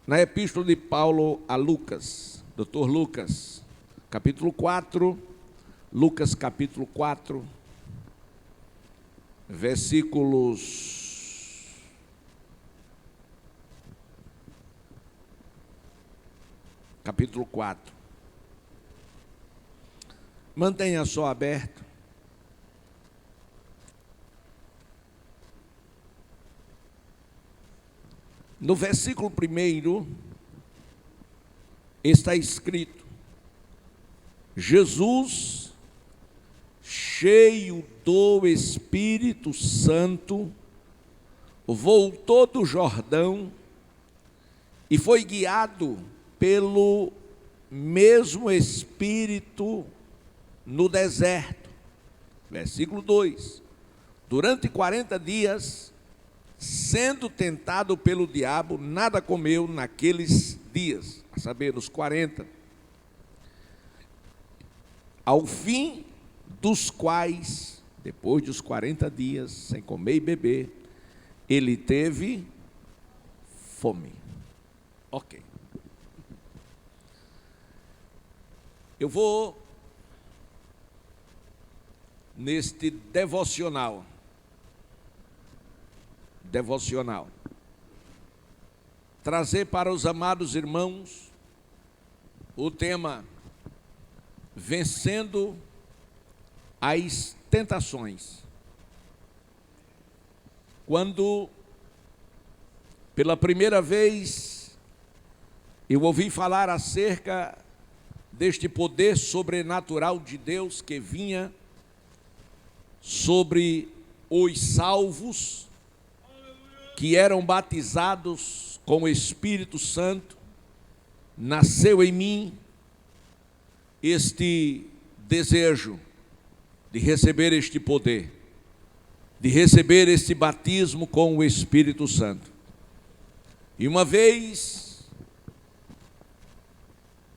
Na epístola de Paulo a Lucas, doutor Lucas, capítulo 4, Lucas capítulo 4, versículos 4. Mantenha só aberto. No versículo 1 está escrito: Jesus, cheio do Espírito Santo, voltou do Jordão e foi guiado pelo mesmo Espírito no deserto. Versículo 2: durante 40 dias, sendo tentado pelo diabo, nada comeu naqueles dias, a saber, nos 40, ao fim dos quais, depois dos 40 dias, sem comer e beber, ele teve fome. Ok. Eu vou, neste devocional, trazer para os amados irmãos o tema Vencendo as Tentações. Quando, pela primeira vez, eu ouvi falar acerca deste poder sobrenatural de Deus que vinha sobre os salvos, que eram batizados com o Espírito Santo, nasceu em mim este desejo de receber este poder, de receber este batismo com o Espírito Santo. E uma vez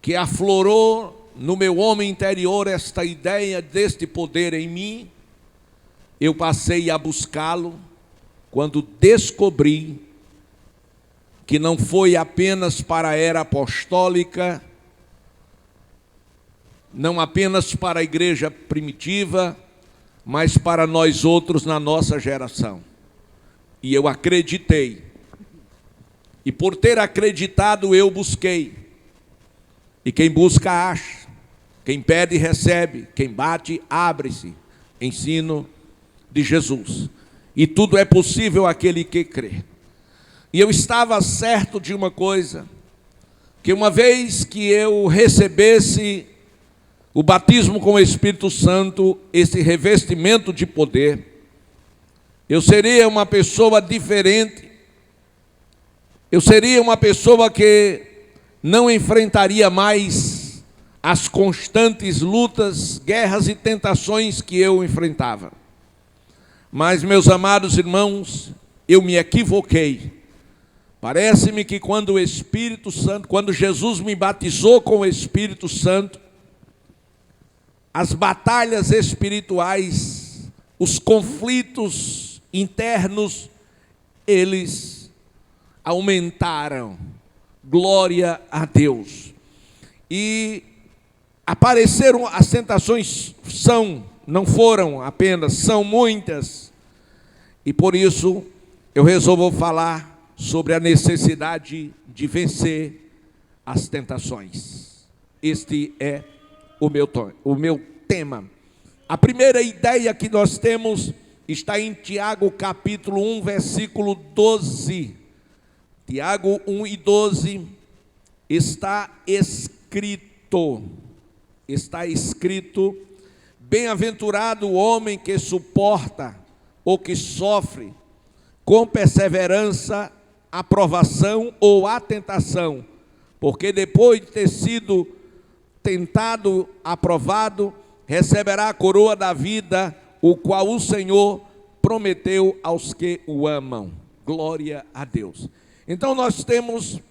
que aflorou no meu homem interior esta ideia deste poder em mim, eu passei a buscá-lo, quando descobri que não foi apenas para a era apostólica, não apenas para a igreja primitiva, mas para nós outros na nossa geração. E eu acreditei. E por ter acreditado, eu busquei. E quem busca, acha. Quem pede, recebe. Quem bate, abre-se. Ensino de Jesus. E tudo é possível àquele que crê. E eu estava certo de uma coisa, que uma vez que eu recebesse o batismo com o Espírito Santo, esse revestimento de poder, eu seria uma pessoa diferente, eu seria uma pessoa que não enfrentaria mais as constantes lutas, guerras e tentações que eu enfrentava. Mas, meus amados irmãos, eu me equivoquei. Parece-me que quando o Espírito Santo, quando Jesus me batizou com o Espírito Santo, as batalhas espirituais, os conflitos internos, eles aumentaram. Glória a Deus. E apareceram as tentações, não foram apenas, são muitas. E por isso eu resolvo falar sobre a necessidade de vencer as tentações. Este é o meu tema. A primeira ideia que nós temos está em Tiago capítulo 1, versículo 12. Tiago 1 e 12 está escrito, bem-aventurado o homem que suporta ou que sofre com perseverança a provação ou a tentação, porque depois de ter sido tentado, aprovado, receberá a coroa da vida, o qual o Senhor prometeu aos que o amam. Glória a Deus. Então nós temos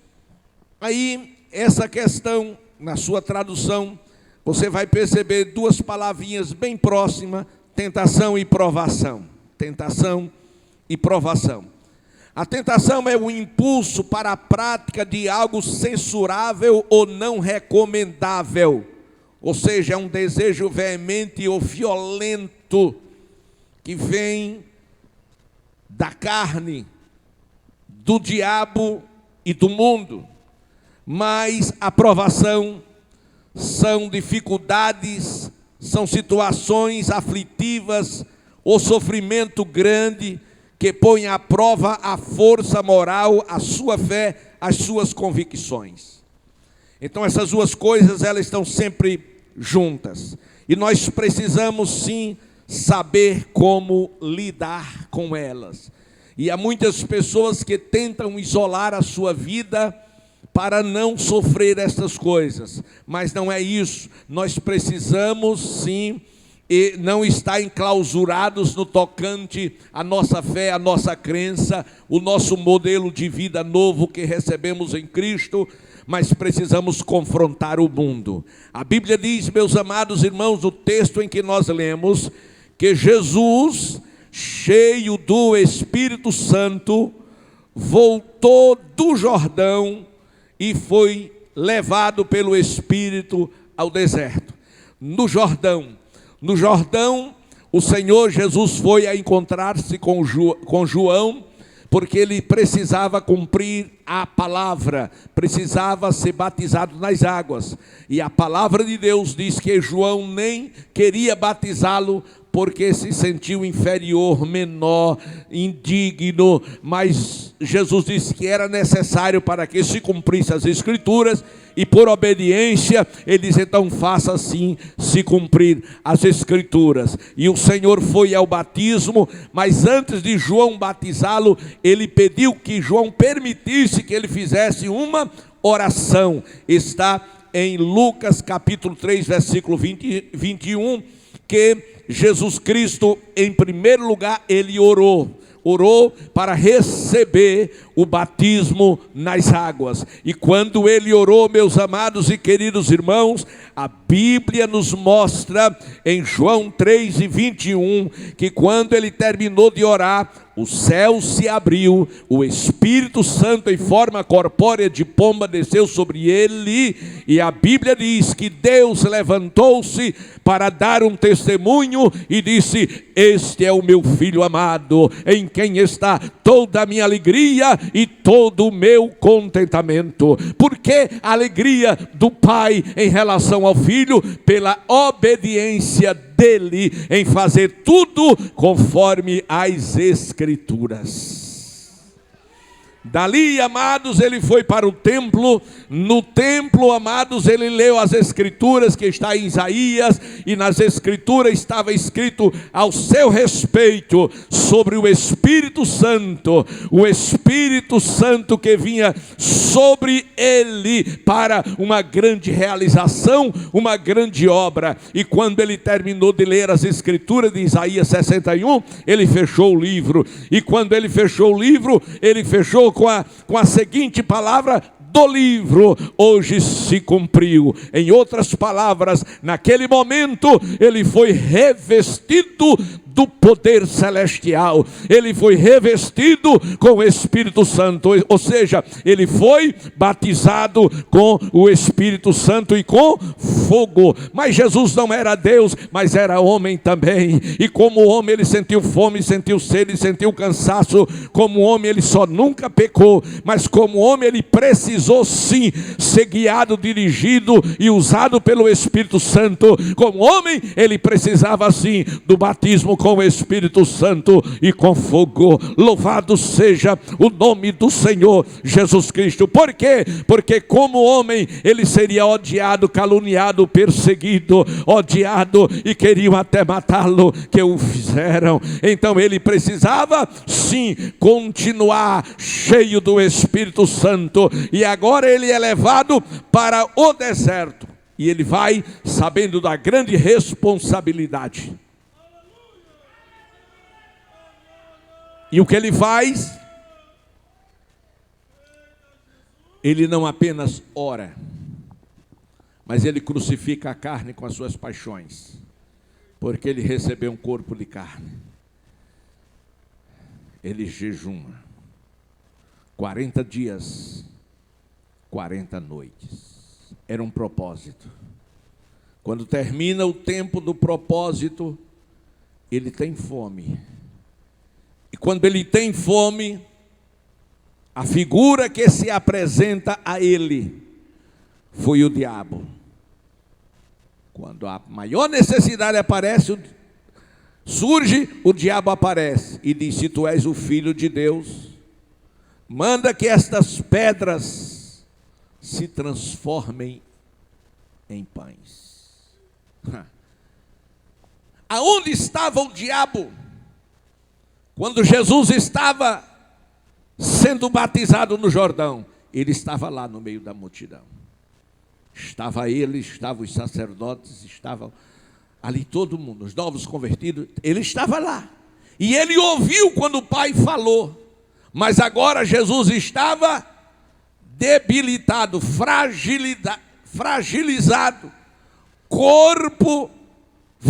aí essa questão, na sua tradução, você vai perceber duas palavrinhas bem próximas, Tentação e provação. Tentação e provação. A tentação é o impulso para a prática de algo censurável ou não recomendável. Ou seja, é um desejo veemente ou violento que vem da carne, do diabo e do mundo. Mas a provação são dificuldades, são situações aflitivas ou sofrimento grande que põe à prova a força moral, a sua fé, as suas convicções. Então essas duas coisas, elas estão sempre juntas. E nós precisamos sim saber como lidar com elas. E há muitas pessoas que tentam isolar a sua vida para não sofrer essas coisas. Mas não é isso. Nós precisamos sim e não estar enclausurados no tocante à nossa fé, à nossa crença, o nosso modelo de vida novo que recebemos em Cristo, mas precisamos confrontar o mundo. A Bíblia diz, meus amados irmãos, no texto em que nós lemos, que Jesus, cheio do Espírito Santo, voltou do Jordão e foi levado pelo Espírito ao deserto. No Jordão, o Senhor Jesus foi a encontrar-se com João, porque ele precisava cumprir a palavra, precisava ser batizado nas águas. E a palavra de Deus diz que João nem queria batizá-lo, porque se sentiu inferior, menor, indigno, mas Jesus disse que era necessário para que se cumprisse as Escrituras, e por obediência, ele diz, então faça assim, se cumprir as Escrituras. E o Senhor foi ao batismo, mas antes de João batizá-lo, ele pediu que João permitisse que ele fizesse uma oração. Está em Lucas capítulo 3, versículo 21, que Jesus Cristo, em primeiro lugar, ele orou para receber o batismo nas águas. E quando ele orou, meus amados e queridos irmãos, a Bíblia nos mostra em João 3:21, que quando ele terminou de orar, o céu se abriu, o Espírito Santo em forma corpórea de pomba desceu sobre ele, e a Bíblia diz que Deus levantou-se para dar um testemunho e disse, este é o meu Filho amado, em quem está toda a minha alegria e todo o meu contentamento. Por que a alegria do Pai em relação ao Filho? Pela obediência dele em fazer tudo conforme as Escrituras. Dali, amados, ele foi para o templo. No templo, amados, ele leu as Escrituras que está em Isaías, e nas Escrituras estava escrito ao seu respeito sobre o Espírito Santo que vinha sobre ele para uma grande realização, uma grande obra. E quando ele terminou de ler as Escrituras de Isaías 61, ele fechou o livro. E quando ele fechou o livro, ele fechou com a seguinte palavra do livro: hoje se cumpriu. Em outras palavras, naquele momento ele foi revestido do poder celestial, ele foi revestido com o Espírito Santo, ou seja, ele foi batizado com o Espírito Santo e com fogo. Mas Jesus não era Deus, mas era homem também, e como homem ele sentiu fome, sentiu sede, sentiu cansaço. Como homem ele só nunca pecou, mas como homem ele precisou sim ser guiado, dirigido e usado pelo Espírito Santo. Como homem ele precisava sim do batismo com o Espírito Santo e com fogo. Louvado seja o nome do Senhor Jesus Cristo. Por quê? Porque como homem ele seria odiado, caluniado, perseguido, odiado, e queriam até matá-lo, que o fizeram. Então ele precisava sim continuar cheio do Espírito Santo, e agora ele é levado para o deserto, e ele vai sabendo da grande responsabilidade. E o que ele faz? Ele não apenas ora, mas ele crucifica a carne com as suas paixões. porque ele recebeu um corpo de carne. Ele jejuma 40 dias, 40 noites. Era um propósito. Quando termina o tempo do propósito, ele tem fome. E quando ele tem fome, a figura que se apresenta a ele foi o diabo. Quando a maior necessidade aparece, surge, o diabo aparece e diz: se tu és o Filho de Deus, manda que estas pedras se transformem em pães. Aonde estava o diabo quando Jesus estava sendo batizado no Jordão? Ele estava lá no meio da multidão. Estava ele, estavam os sacerdotes, estavam ali todo mundo, os novos convertidos. Ele estava lá. E ele ouviu quando o Pai falou. Mas agora Jesus estava debilitado, fragilizado, corpo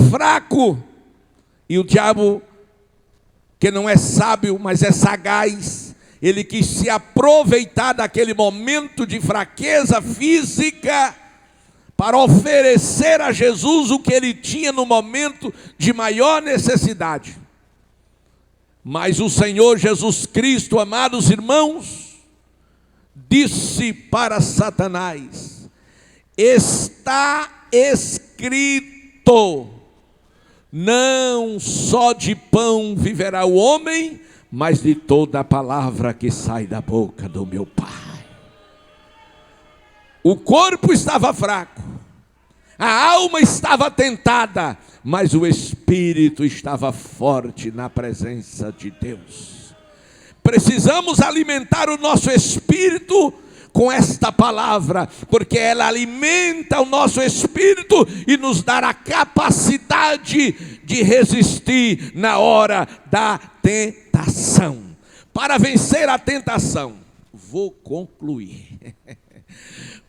fraco. E o diabo, que não é sábio, mas é sagaz, ele quis se aproveitar daquele momento de fraqueza física para oferecer a Jesus o que ele tinha no momento de maior necessidade. Mas o Senhor Jesus Cristo, amados irmãos, disse para Satanás: está escrito, não só de pão viverá o homem, mas de toda a palavra que sai da boca do meu Pai. O corpo estava fraco, a alma estava tentada, mas o espírito estava forte na presença de Deus. Precisamos alimentar o nosso espírito com esta palavra, porque ela alimenta o nosso espírito e nos dá a capacidade de resistir na hora da tentação. Para vencer a tentação, vou concluir.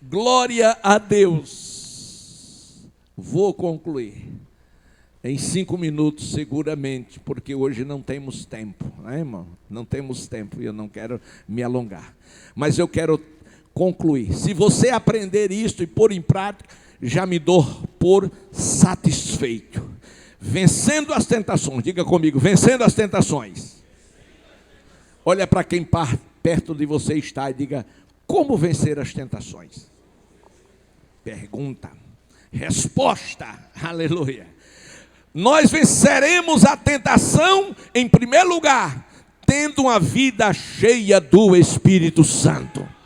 Glória a Deus. Vou concluir em 5 minutos seguramente, porque hoje não temos tempo, né, irmão? Não temos tempo e eu não quero me alongar. Mas eu quero concluir. Se você aprender isto e pôr em prática, já me dou por satisfeito. Vencendo as tentações. Diga comigo: vencendo as tentações. Olha para quem perto de você está e diga: como vencer as tentações? Pergunta, resposta, aleluia. Nós venceremos a tentação, em primeiro lugar, tendo uma vida cheia do Espírito Santo.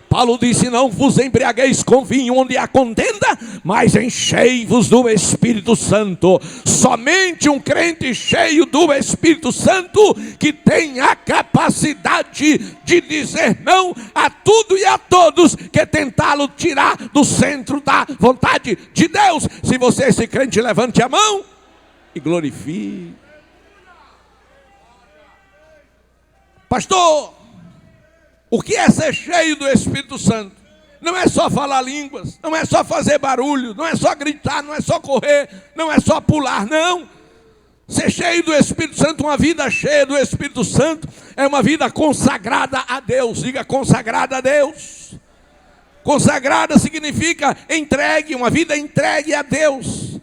Paulo disse: não vos embriagueis com vinho onde há contenda, mas enchei-vos do Espírito Santo. Somente um crente cheio do Espírito Santo, que tem a capacidade de dizer não a tudo e a todos que tentá-lo tirar do centro da vontade de Deus. Se você é esse crente, levante a mão e glorifique. Pastor, o que é ser cheio do Espírito Santo? Não é só falar línguas, não é só fazer barulho, não é só gritar, não é só correr, não é só pular, não. Ser cheio do Espírito Santo, uma vida cheia do Espírito Santo, é uma vida consagrada a Deus. Diga: consagrada a Deus. Consagrada significa entregue, uma vida entregue a Deus.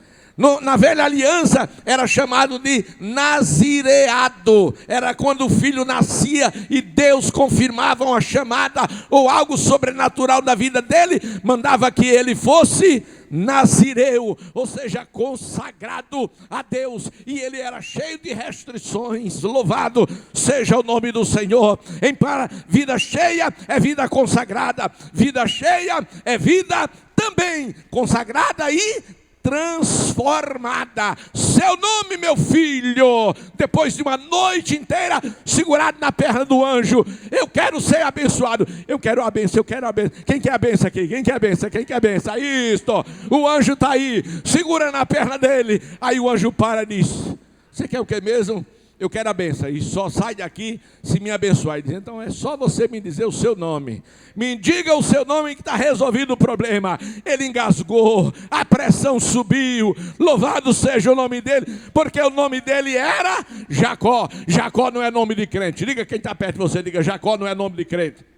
Na velha aliança era chamado de nazireado. Era quando o filho nascia e Deus confirmava uma chamada ou algo sobrenatural da vida dele, mandava que ele fosse nazireu, ou seja, consagrado a Deus. E ele era cheio de restrições. Louvado seja o nome do Senhor. Vida cheia é vida consagrada. Vida cheia é vida também consagrada e transformada. Seu nome, meu filho, depois de uma noite inteira segurado na perna do anjo: eu quero ser abençoado, eu quero a bênção, eu quero a bênção. Quem quer a bênção aqui? Quem quer a bênção? Quem quer a bênção? Isto, o anjo está aí, segura na perna dele. Aí o anjo para e diz: você quer o que mesmo? eu quero a benção. E só sai daqui se me abençoar. E diz, então é só você me dizer o seu nome. Me diga o seu nome que está resolvido o problema. Ele engasgou, a pressão subiu. Louvado seja o nome dele, porque o nome dele era Jacó. Jacó não é nome de crente. Diga quem está perto de você, diga, Jacó não é nome de crente.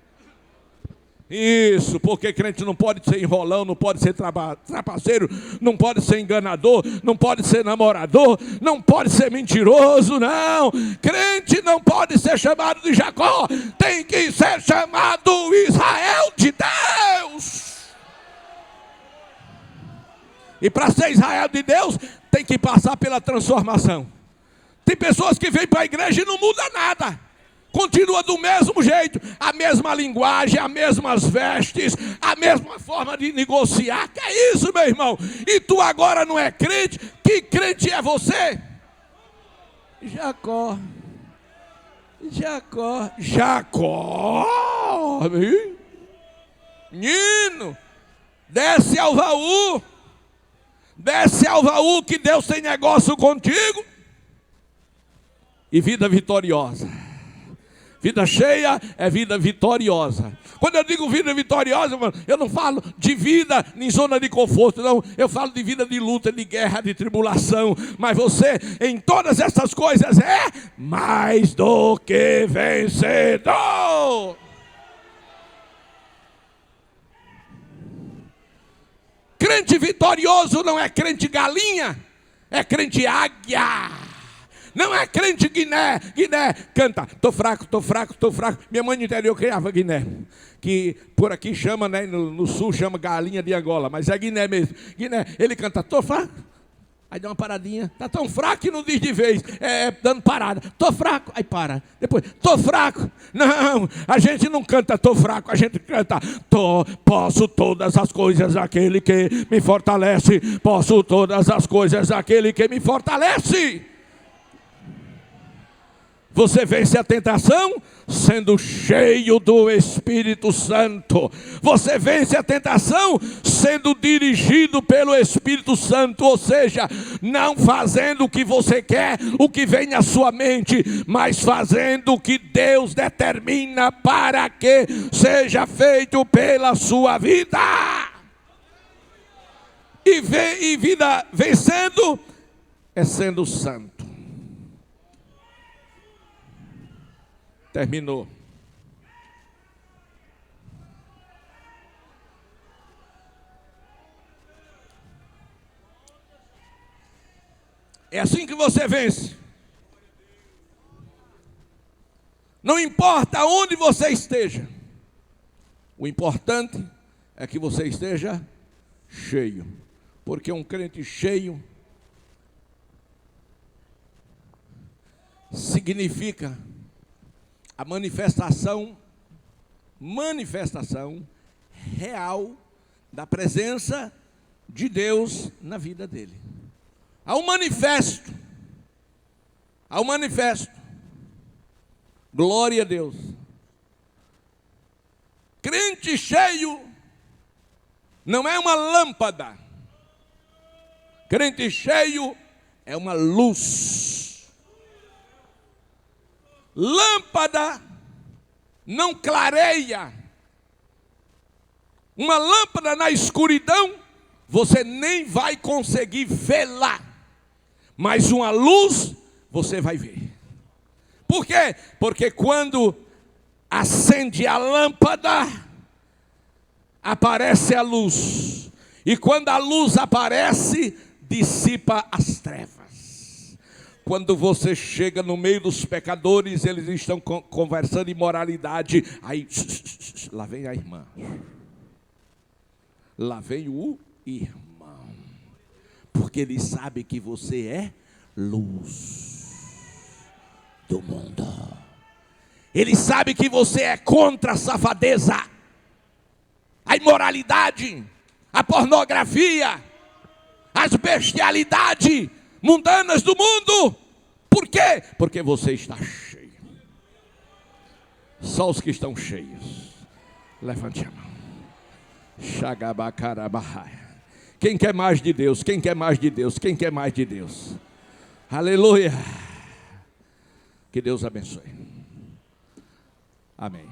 Isso, porque crente não pode ser enrolão, não pode ser trapaceiro, não pode ser enganador, não pode ser namorador, não pode ser mentiroso, não. Crente não pode ser chamado de Jacó, tem que ser chamado Israel de Deus. E para ser Israel de Deus, tem que passar pela transformação. Tem pessoas que vêm para a igreja e não muda nada. Continua do mesmo jeito, a mesma linguagem, as mesmas vestes, a mesma forma de negociar. Que é isso, meu irmão? E tu agora não é crente? Que crente é você? Jacó. Menino, desce ao baú que Deus tem negócio contigo. E vida vitoriosa. Vida cheia é vida vitoriosa. Quando eu digo vida vitoriosa, eu não falo de vida em zona de conforto, não. Eu falo de vida de luta, de guerra, de tribulação. Mas você, em todas essas coisas, é mais do que vencedor. Crente vitorioso não é crente galinha, é crente águia. Não é crente Guiné canta, tô fraco. Minha mãe no interior criava Guiné, que por aqui chama, né, no sul chama galinha de Angola, mas é Guiné mesmo. Guiné, ele canta, tô fraco, aí dá uma paradinha, tá tão fraco que não diz de vez, dando parada, tô fraco, aí para, depois, tô fraco. Não, a gente não canta tô fraco, a gente canta, posso todas as coisas aquele que me fortalece, posso todas as coisas aquele que me fortalece. Você vence a tentação sendo cheio do Espírito Santo. Você vence a tentação sendo dirigido pelo Espírito Santo. Ou seja, não fazendo o que você quer, o que vem na sua mente, mas fazendo o que Deus determina para que seja feito pela sua vida. E vida vencendo é sendo santo. Terminou. É assim que você vence. Não importa onde você esteja. O importante é que você esteja cheio. Porque um crente cheio significa a manifestação real da presença de Deus na vida dele. Há um manifesto. Glória a Deus. Crente cheio não é uma lâmpada. Crente cheio é uma luz. Lâmpada não clareia. Uma lâmpada na escuridão, você nem vai conseguir vê-la. Mas uma luz, você vai ver. Por quê? Porque quando acende a lâmpada, aparece a luz. E quando a luz aparece, dissipa as trevas. Quando você chega no meio dos pecadores, eles estão conversando imoralidade. Aí, lá vem a irmã. Lá vem o irmão. Porque ele sabe que você é luz do mundo. Ele sabe que você é contra a safadeza, a imoralidade, a pornografia, as bestialidades mundanas do mundo. Por quê? Porque você está cheio. Só os que estão cheios. Levante a mão. Shagabacarabahai. Quem quer mais de Deus? Quem quer mais de Deus? Quem quer mais de Deus? Aleluia. Que Deus abençoe. Amém.